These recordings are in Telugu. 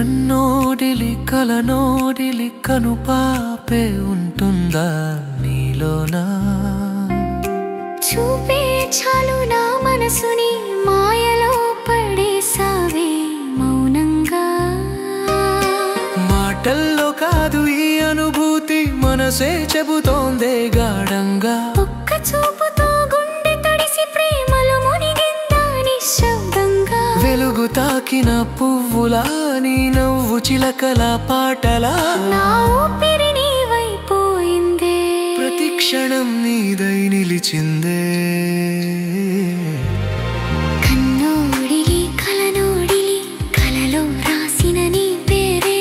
కన్నోడిలి కలనోడిలి కనుపాపే ఉంటుందా నీలోనా? చూపే చాలు నా మనసుని మాయలో పడేసావే మౌనంగా. మాటల్లో కాదు ఈ అనుభూతి, మనసే చెబుతోందే గాఢంగా. ఒక్క చూపుతో గుండె తడిసి ప్రేమలో మునిగిందా నిశ్శబ్దంగా. వెలుగు తాకిన పువ్వులా నీ నవ్వు చిలకల పాటలా, నా ఊపిరి నీవైపోయిందే, ప్రతి క్షణం నీదై నిలిచిందే. కన్నోడిలి కలనోడిలి కలలో రాసిన నీ పేరే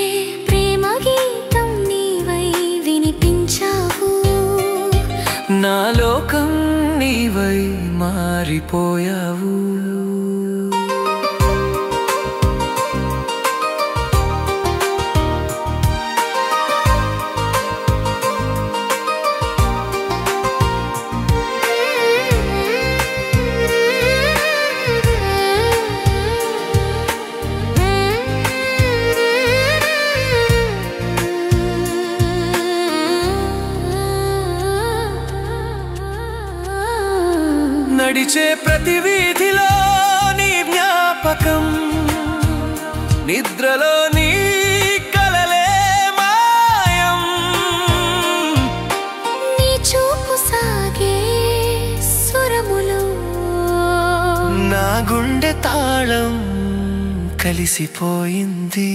ప్రేమ గీతం నీవై వినిపించావు. నా లోకం నీవై మారిపోయావు. నడిచే ప్రతి వీధిలో నీ జ్ఞాపకం, నిద్రలో నీ కలలే మాయం. నీ చూపు సాగే సురములో నా గుండె తాళం కలిసిపోయింది.